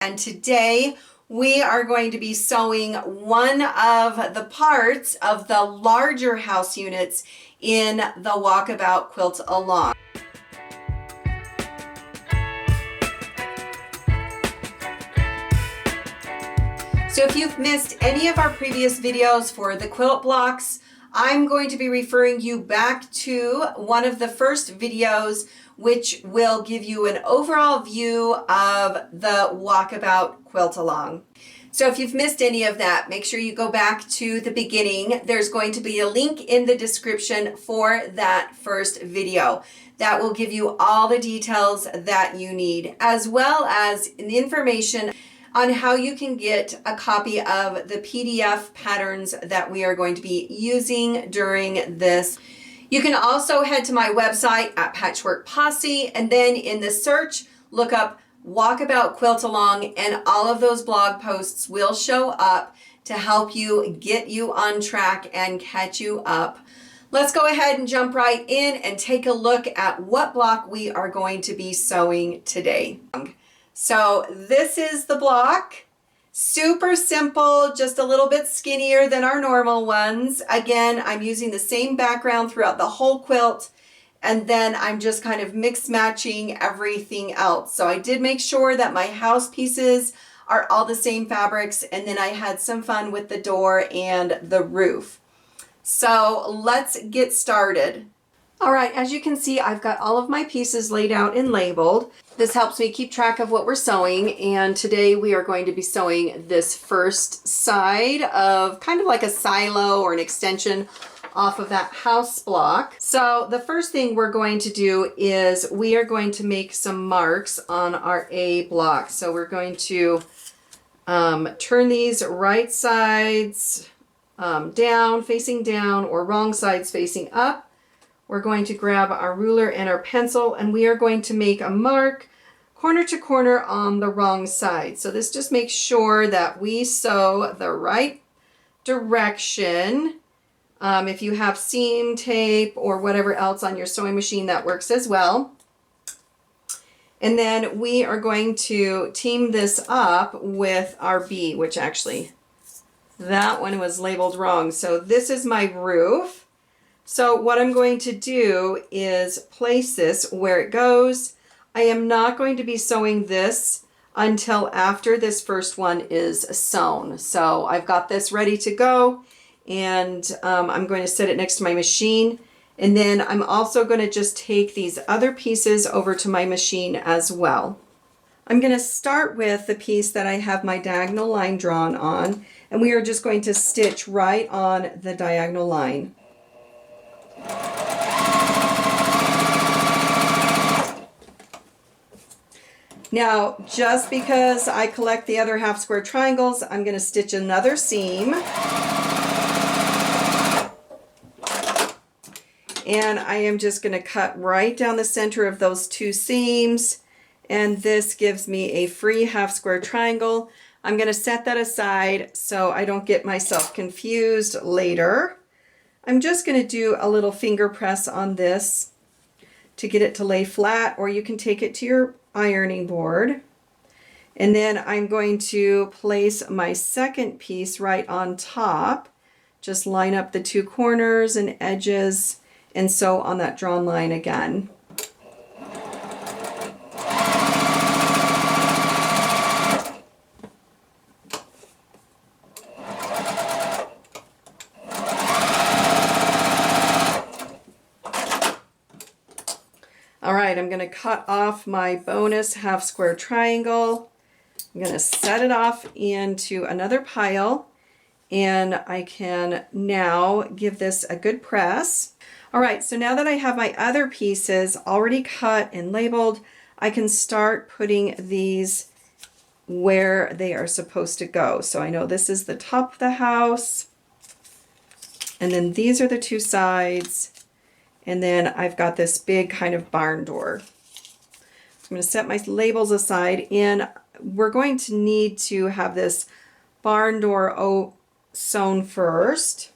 And today we are going to be sewing one of the parts of the larger house units in the Walkabout Quilt-a-long. So if you've missed any of our previous videos for the quilt blocks, I'm going to be referring you back to one of the first videos, which will give you an overall view of the Walkabout Quilt-a-long. So if you've missed any of that, make sure you go back to the beginning. There's going to be a link in the description for that first video. That will give you all the details that you need, as well as the information on how you can get a copy of the PDF patterns that we are going to be using during this. You can also head to my website at Patchwork Posse, and then in the search, look up Walkabout Quilt-a-long, and all of those blog posts will show up to help you get you on track and catch you up. Let's go ahead and jump right in and take a look at what block we are going to be sewing today. So this is the block. Super simple, just a little bit skinnier than our normal ones. Again, I'm using the same background throughout the whole quilt, and then I'm just kind of mix matching everything else. So I did make sure that my house pieces are all the same fabrics, and then I had some fun with the door and the roof. So let's get started. All right, as you can see, I've got all of my pieces laid out and labeled. This helps me keep track of what we're sewing, and today we are going to be sewing this first side of kind of like a silo or an extension off of that house block. So the first thing we're going to do is we are going to make some marks on our A block. So we're going to turn these right sides down, facing down, or wrong sides facing up. We're going to grab our ruler and our pencil, and we are going to make a mark corner to corner on the wrong side. So this just makes sure that we sew the right direction. If you have seam tape or whatever else on your sewing machine, that works as well. And then we are going to team this up with our B, which actually, that one was labeled wrong. So this is my roof. So what I'm going to do is place this where it goes. I am not going to be sewing this until after this first one is sewn. So I've got this ready to go, and I'm going to set it next to my machine. And then I'm also going to just take these other pieces over to my machine as well. I'm going to start with the piece that I have my diagonal line drawn on, and we are just going to stitch right on the diagonal line. Now, just because I collect the other half square triangles, I'm going to stitch another seam. And I am just going to cut right down the center of those two seams. And this gives me a free half square triangle. I'm going to set that aside so I don't get myself confused later. I'm just going to do a little finger press on this to get it to lay flat, or you can take it to your ironing board. And then I'm going to place my second piece right on top. Just line up the two corners and edges and sew on that drawn line again. All right, I'm going to cut off my bonus half square triangle. I'm going to set it off into another pile, and I can now give this a good press. All right, so now that I have my other pieces already cut and labeled, I can start putting these where they are supposed to go. So I know this is the top of the house, and then these are the two sides. And then I've got this big kind of barn door. I'm going to set my labels aside, and we're going to need to have this barn door sewn first.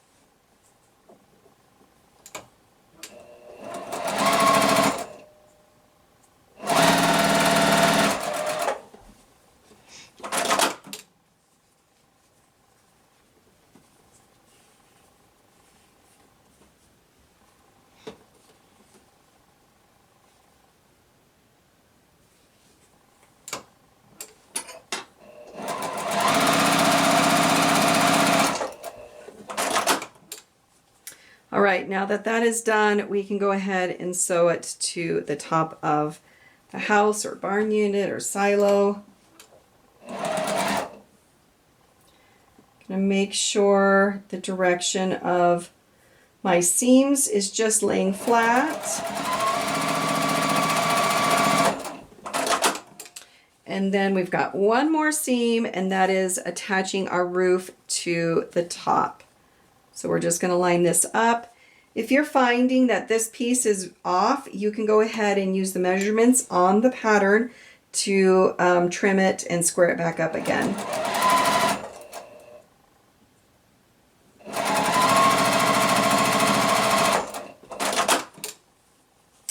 right, now that that is done, we can go ahead and sew it to the top of the house or barn unit or silo. Gonna make sure the direction of my seams is just laying flat. And then we've got one more seam, and that is attaching our roof to the top. So we're just gonna line this up. If you're finding that this piece is off, you can go ahead and use the measurements on the pattern to trim it and square it back up again.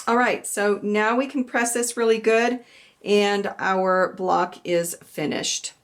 All right, so now we can press this really good and our block is finished.